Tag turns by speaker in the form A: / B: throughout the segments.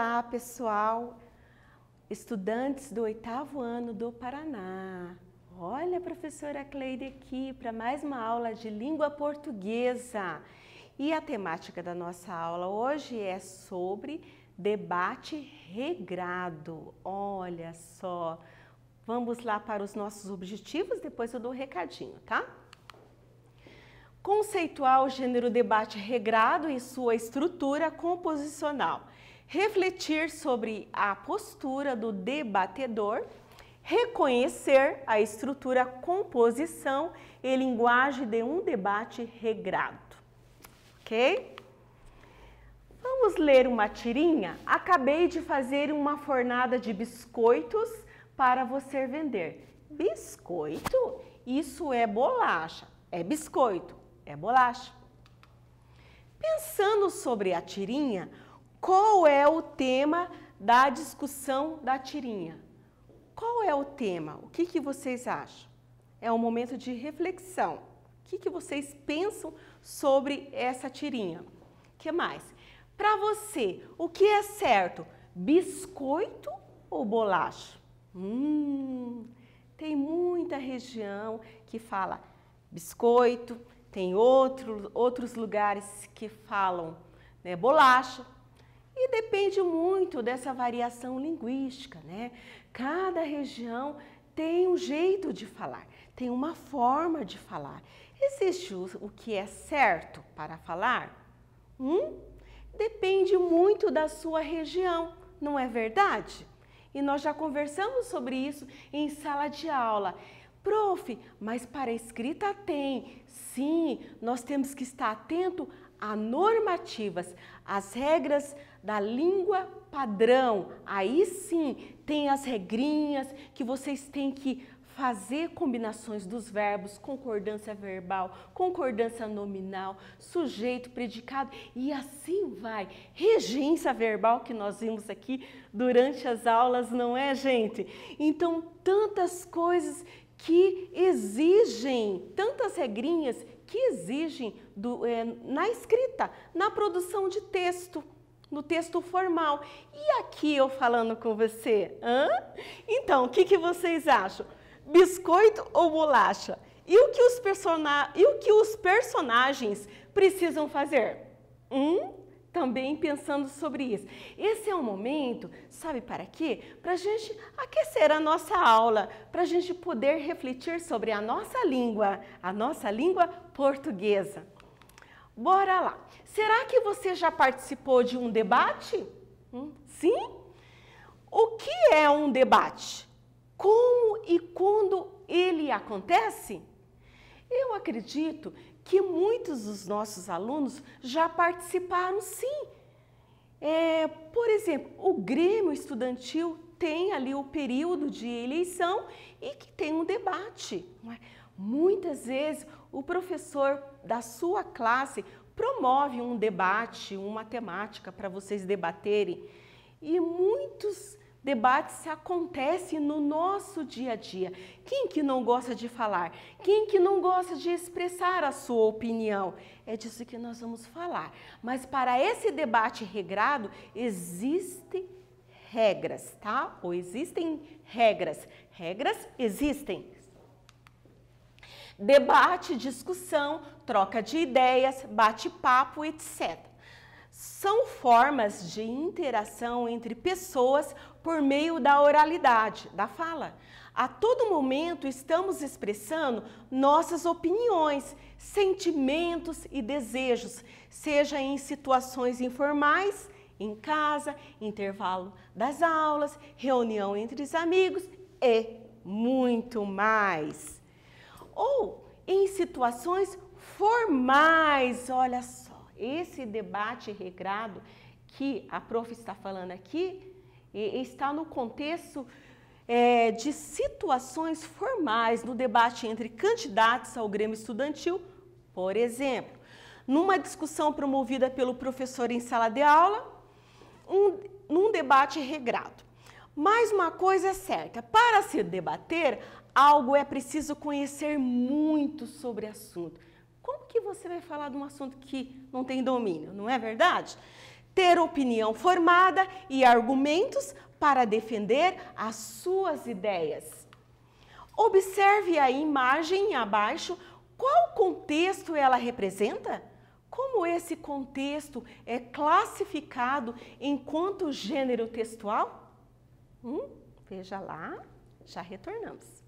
A: Olá, pessoal, estudantes do 8º ano do Paraná. Olha a professora Cleide aqui para mais uma aula de língua portuguesa. E a temática da nossa aula hoje é sobre debate regrado. Olha só, vamos lá para os nossos objetivos, depois eu dou um recadinho, tá? Conceituar o gênero debate regrado e sua estrutura composicional. Refletir sobre a postura do debatedor. Reconhecer a estrutura, composição e linguagem de um debate regrado. Ok? Vamos ler uma tirinha? Acabei de fazer uma fornada de biscoitos para você vender. Biscoito? Isso é bolacha. É biscoito. É bolacha. Pensando sobre a tirinha, qual é o tema da discussão da tirinha? Qual é o tema? O que vocês acham? É um momento de reflexão. O que vocês pensam sobre essa tirinha? O que mais? Para você, o que é certo? Biscoito ou bolacha? Tem muita região que fala biscoito. Tem outros lugares que falam, né, bolacha. E depende muito dessa variação linguística, né? Cada região tem um jeito de falar, tem uma forma de falar. Existe o que é certo para falar? Depende muito da sua região, não é verdade? E nós já conversamos sobre isso em sala de aula. Prof, mas para a escrita tem. Sim, nós temos que estar atento a normativas, as regras da língua padrão. Aí sim, tem as regrinhas que vocês têm que fazer combinações dos verbos, concordância verbal, concordância nominal, sujeito, predicado e assim vai. Regência verbal que nós vimos aqui durante as aulas, não é, gente? Então, tantas coisas que exigem, tantas regrinhas que exigem na escrita, na produção de texto, no texto formal. E aqui eu falando com você, Então, o que vocês acham? Biscoito ou bolacha? E o que os personagens precisam fazer? Também pensando sobre isso. Esse é um momento, sabe para quê? Para a gente aquecer a nossa aula, para a gente poder refletir sobre a nossa língua portuguesa. Bora lá. Será que você já participou de um debate? Sim? O que é um debate? Como e quando ele acontece? Eu acredito que muitos dos nossos alunos já participaram, sim. Por exemplo, o Grêmio Estudantil tem ali o período de eleição e que tem um debate. Muitas vezes o professor da sua classe promove um debate, uma temática para vocês debaterem. E muitos debates acontecem no nosso dia a dia. Quem que não gosta de falar? Quem que não gosta de expressar a sua opinião? É disso que nós vamos falar. Mas para esse debate regrado, existem regras, tá? Ou existem regras. Regras existem. Debate, discussão, troca de ideias, bate-papo, etc. São formas de interação entre pessoas por meio da oralidade, da fala. A todo momento estamos expressando nossas opiniões, sentimentos e desejos, seja em situações informais, em casa, intervalo das aulas, reunião entre os amigos e muito mais. Ou em situações formais, olha só. Esse debate regrado que a prof está falando aqui está no contexto de situações formais, no debate entre candidatos ao Grêmio Estudantil, por exemplo, numa discussão promovida pelo professor em sala de aula, num debate regrado. Mas uma coisa é certa, para se debater, algo é preciso conhecer muito sobre o assunto. Como que você vai falar de um assunto que não tem domínio, não é verdade? ter opinião formada e argumentos para defender as suas ideias. Observe a imagem abaixo, qual contexto ela representa? Como esse contexto é classificado enquanto gênero textual? Veja lá, já retornamos.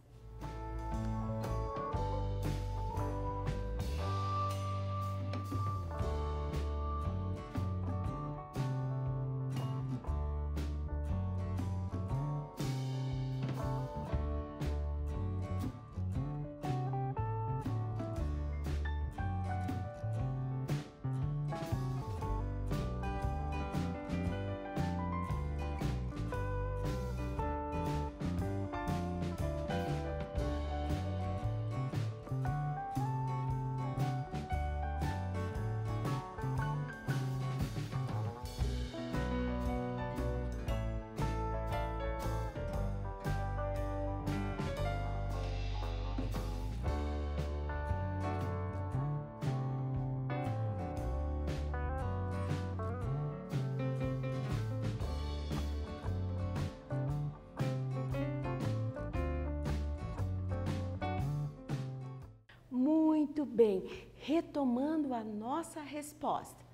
A: Muito bem, retomando a nossa resposta.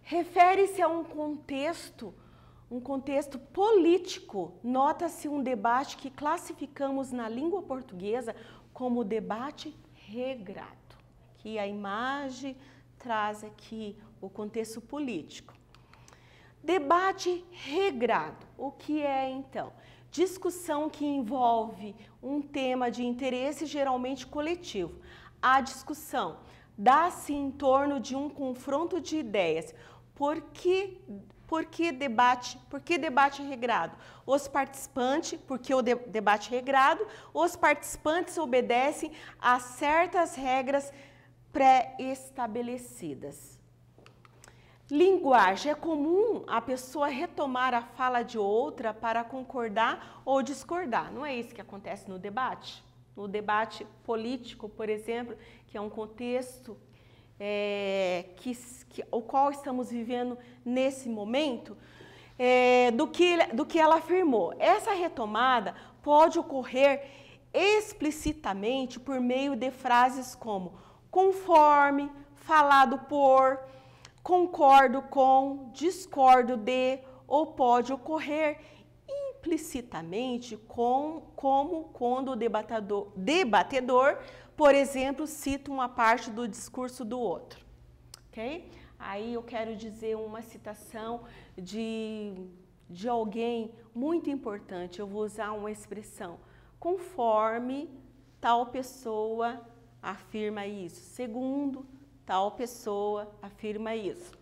A: Refere-se a um contexto político. Nota-se um debate que classificamos na língua portuguesa como debate regrado. Aqui a imagem traz aqui o contexto político. Debate regrado, o que é então? Discussão que envolve um tema de interesse geralmente coletivo. A discussão dá-se em torno de um confronto de ideias. Por que debate regrado? Os participantes, porque o debate regrado, os participantes obedecem a certas regras pré-estabelecidas. Linguagem. É comum a pessoa retomar a fala de outra para concordar ou discordar. Não é isso que acontece no debate? No debate político, por exemplo, que é um contexto o qual estamos vivendo nesse momento, do que ela afirmou. Essa retomada pode ocorrer explicitamente por meio de frases como conforme, falado por, concordo com, discordo de, ou pode ocorrer implicitamente como quando o debatedor, por exemplo, cita uma parte do discurso do outro. Ok? Aí eu quero dizer uma citação de alguém muito importante. Eu vou usar uma expressão. Conforme tal pessoa afirma isso. Segundo tal pessoa afirma isso.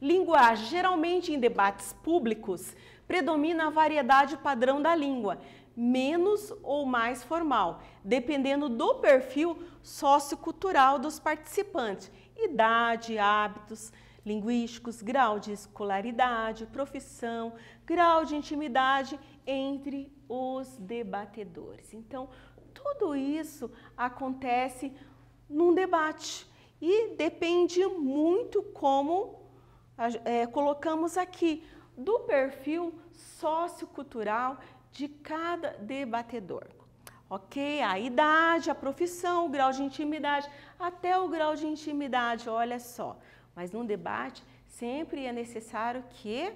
A: Linguagem. Geralmente em debates públicos predomina a variedade padrão da língua, menos ou mais formal, dependendo do perfil sociocultural dos participantes, idade, hábitos linguísticos, grau de escolaridade, profissão, grau de intimidade entre os debatedores. Então, tudo isso acontece num debate e depende muito, como colocamos aqui, do perfil sociocultural de cada debatedor. Ok? A idade, a profissão, o grau de intimidade, até o grau de intimidade, olha só. Mas num debate sempre é necessário que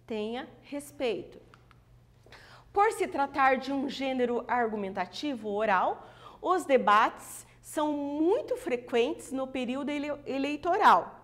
A: tenha respeito. Por se tratar de um gênero argumentativo oral, os debates são muito frequentes no período eleitoral,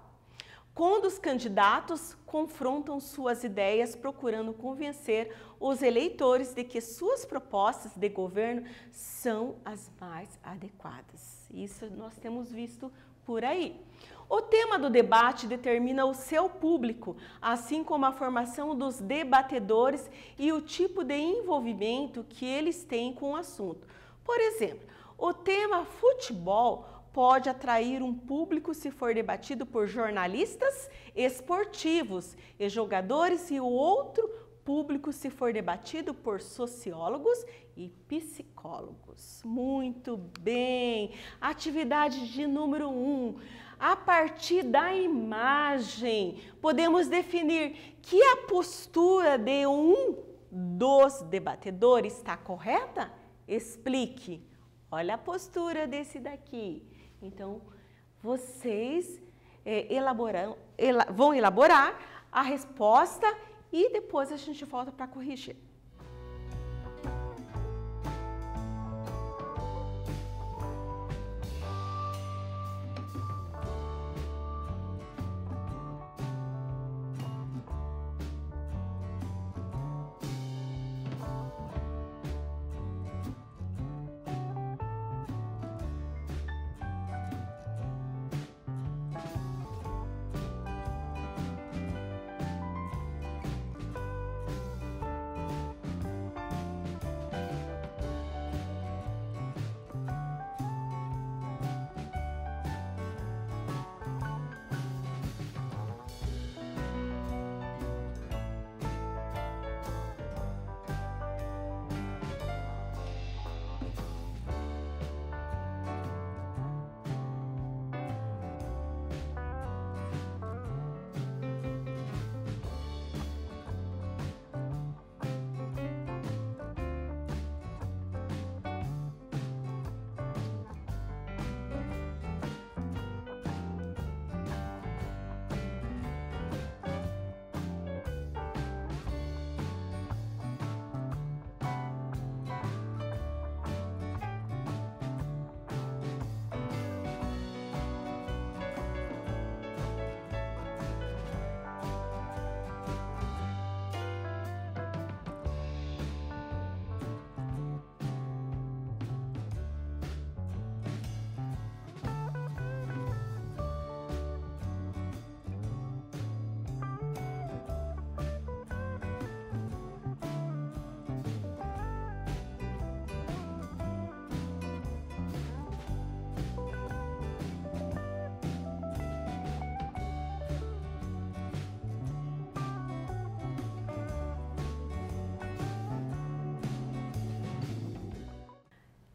A: quando os candidatos confrontam suas ideias procurando convencer os eleitores de que suas propostas de governo são as mais adequadas. Isso nós temos visto por aí. O tema do debate determina o seu público, assim como a formação dos debatedores e o tipo de envolvimento que eles têm com o assunto. Por exemplo, o tema futebol pode atrair um público se for debatido por jornalistas esportivos e jogadores, e o outro público se for debatido por sociólogos e psicólogos. Muito bem! Atividade de número 1. A partir da imagem, podemos definir que a postura de um dos debatedores está correta? Explique. Olha a postura desse daqui. Então, vocês vão elaborar a resposta e depois a gente volta para corrigir.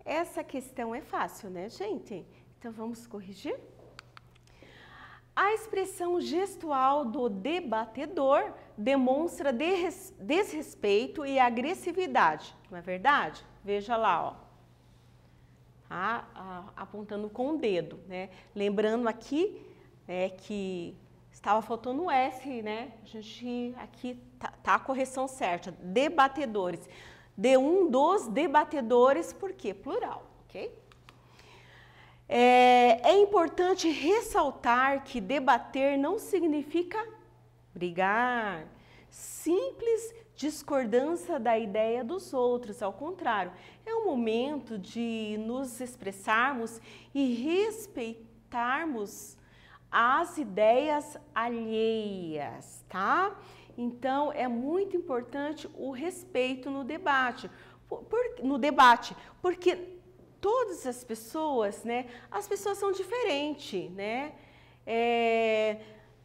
A: Essa questão é fácil, né, gente? Então, vamos corrigir? A expressão gestual do debatedor demonstra desrespeito e agressividade, não é verdade? Veja lá, ó. Apontando com o dedo, né? Lembrando aqui que estava faltando o S, né? A gente aqui tá a correção certa. Debatedores. De um dos debatedores, por quê? Plural, ok? É importante ressaltar que debater não significa brigar, simples discordância da ideia dos outros, ao contrário, é um momento de nos expressarmos e respeitarmos as ideias alheias, tá? Então, é muito importante o respeito no debate, porque todas as pessoas, né, as pessoas são diferentes, né?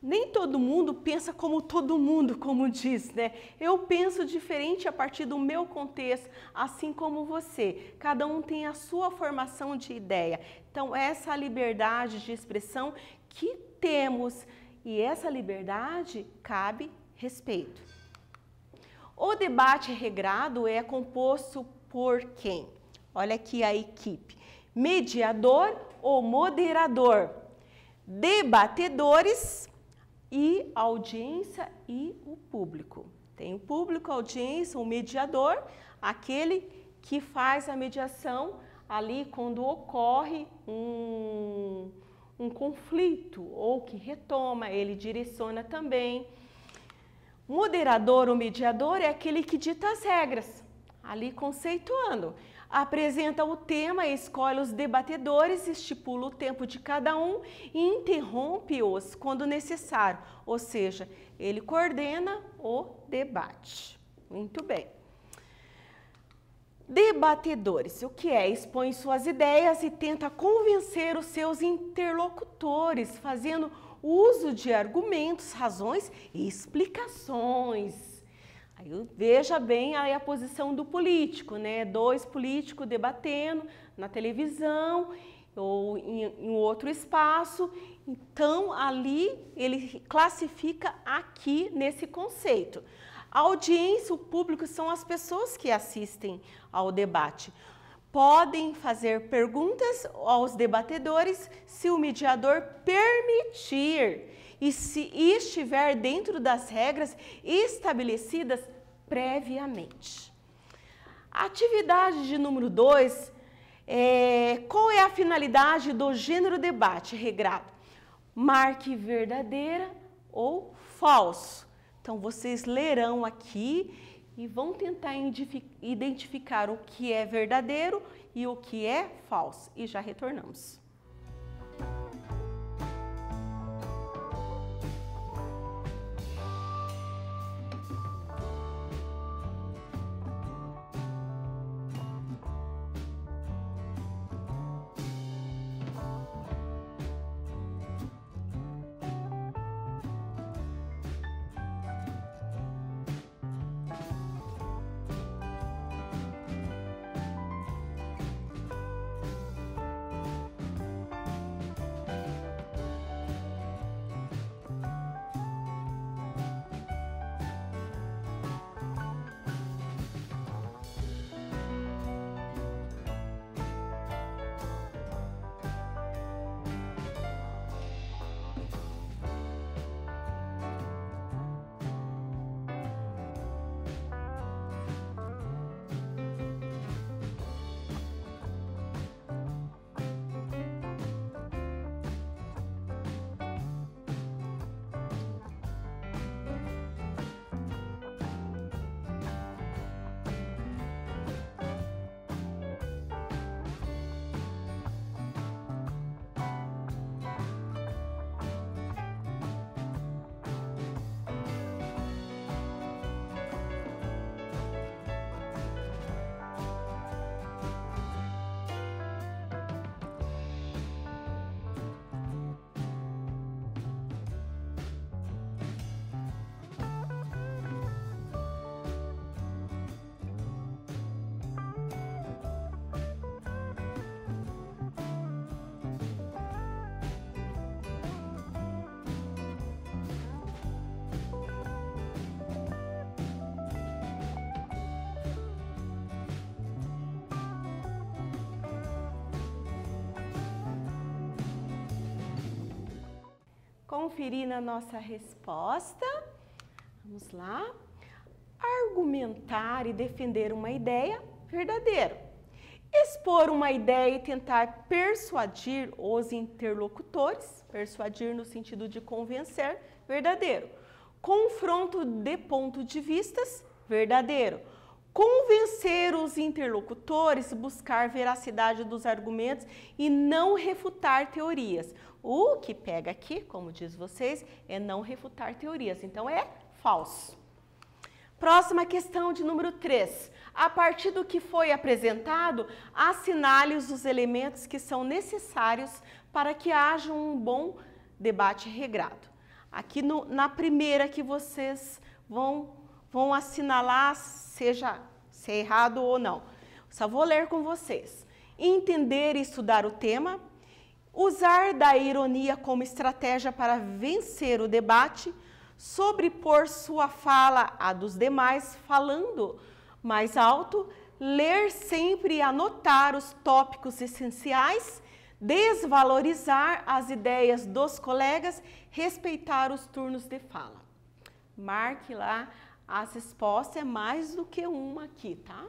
A: Nem todo mundo pensa como todo mundo, como diz, né? Eu penso diferente a partir do meu contexto, assim como você. Cada um tem a sua formação de ideia. Então, essa liberdade de expressão que temos, e essa liberdade cabe respeito. O debate regrado é composto por quem? Olha aqui a equipe. Mediador ou moderador, debatedores e audiência e o público. Tem o público, a audiência, o mediador, aquele que faz a mediação ali quando ocorre um conflito ou que retoma, ele direciona também. Moderador ou mediador é aquele que dita as regras, ali conceituando. Apresenta o tema, escolhe os debatedores, estipula o tempo de cada um e interrompe-os quando necessário, ou seja, ele coordena o debate. Muito bem. Debatedores, o que é? Expõe suas ideias e tenta convencer os seus interlocutores, fazendo uso de argumentos, razões e explicações. Aí veja bem aí a posição do político, né? Dois políticos debatendo na televisão ou em outro espaço Então, ali ele classifica aqui nesse conceito. A audiência, o público, são as pessoas que assistem ao debate. Podem fazer perguntas aos debatedores se o mediador permitir e se estiver dentro das regras estabelecidas previamente. Atividade de número 2, qual é a finalidade do gênero debate regrado? Marque verdadeira ou falso. Então, vocês lerão aqui e vão tentar identificar o que é verdadeiro e o que é falso. E já retornamos. Conferir na nossa resposta. Vamos lá. Argumentar e defender uma ideia, verdadeiro. Expor uma ideia e tentar persuadir os interlocutores, persuadir no sentido de convencer, verdadeiro. Confronto de ponto de vistas, verdadeiro. Convencer os interlocutores, buscar veracidade dos argumentos e não refutar teorias. O que pega aqui, como diz vocês, é não refutar teorias. Então, é falso. Próxima questão de número 3. A partir do que foi apresentado, assinale os elementos que são necessários para que haja um bom debate regrado. Aqui na primeira que vocês vão assinalar, seja se é errado ou não. Só vou ler com vocês. Entender e estudar o tema. Usar da ironia como estratégia para vencer o debate. Sobrepor sua fala à dos demais, falando mais alto. Ler sempre e anotar os tópicos essenciais. Desvalorizar as ideias dos colegas. Respeitar os turnos de fala. Marque lá as respostas, é mais do que uma aqui, tá?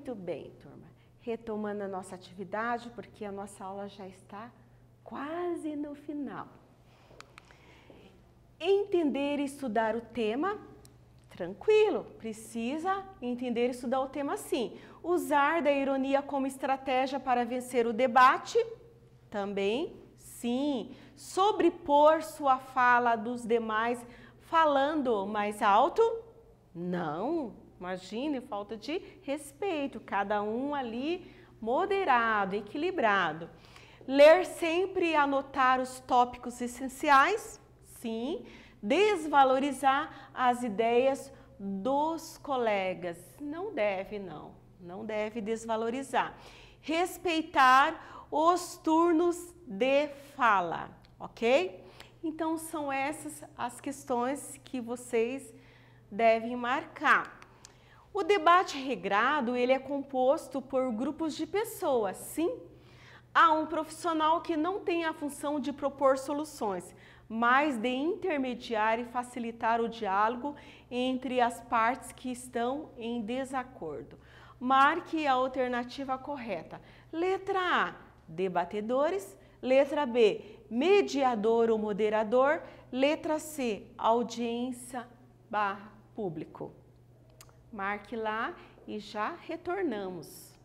A: Muito bem, turma. Retomando a nossa atividade, porque a nossa aula já está quase no final. Entender e estudar o tema, tranquilo, precisa entender e estudar o tema sim. Usar da ironia como estratégia para vencer o debate, também sim. Sobrepor sua fala dos demais falando mais alto, não. Imagine, falta de respeito, cada um ali moderado, equilibrado. Ler sempre e anotar os tópicos essenciais, sim. Desvalorizar as ideias dos colegas, não deve desvalorizar. Respeitar os turnos de fala, ok? Então, são essas as questões que vocês devem marcar. O debate regrado, ele é composto por grupos de pessoas, sim. Há um profissional que não tem a função de propor soluções, mas de intermediar e facilitar o diálogo entre as partes que estão em desacordo. Marque a alternativa correta. Letra A, debatedores. Letra B, mediador ou moderador. Letra C, audiência / público. Marque lá e já retornamos.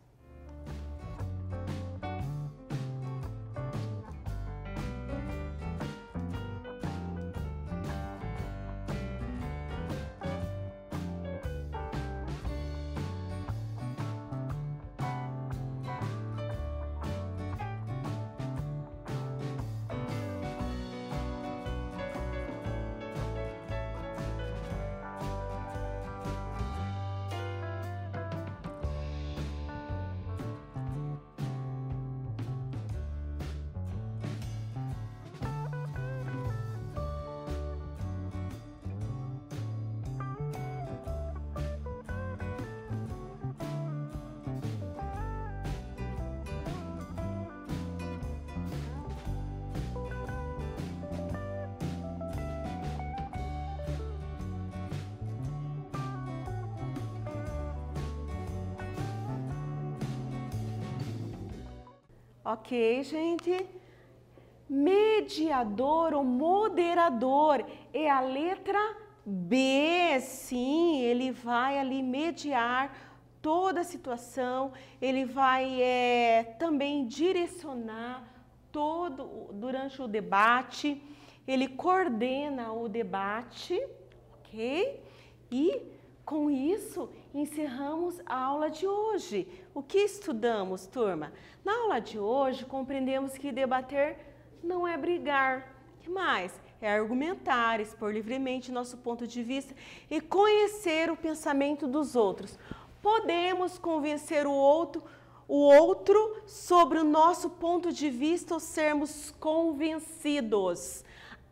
A: Ok, gente? Mediador ou moderador é a letra B, sim, ele vai ali mediar toda a situação, ele vai também direcionar durante o debate, ele coordena o debate, ok? E com isso, encerramos a aula de hoje. O que estudamos, turma? Na aula de hoje, compreendemos que debater não é brigar. O que mais? É argumentar, expor livremente nosso ponto de vista e conhecer o pensamento dos outros. Podemos convencer o outro sobre o nosso ponto de vista ou sermos convencidos.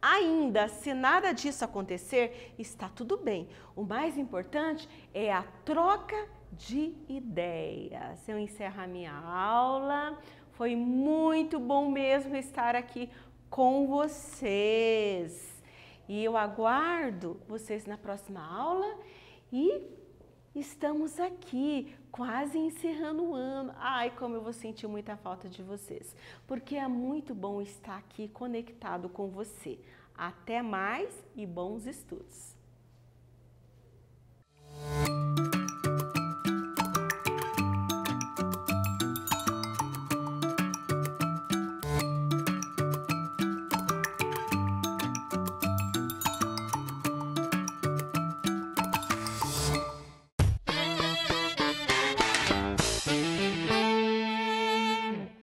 A: Ainda, se nada disso acontecer, está tudo bem. O mais importante é a troca de ideias. Eu encerro a minha aula. Foi muito bom mesmo estar aqui com vocês. E eu aguardo vocês na próxima aula e estamos aqui, quase encerrando o ano. Ai, como eu vou sentir muita falta de vocês, porque é muito bom estar aqui conectado com você. Até mais e bons estudos!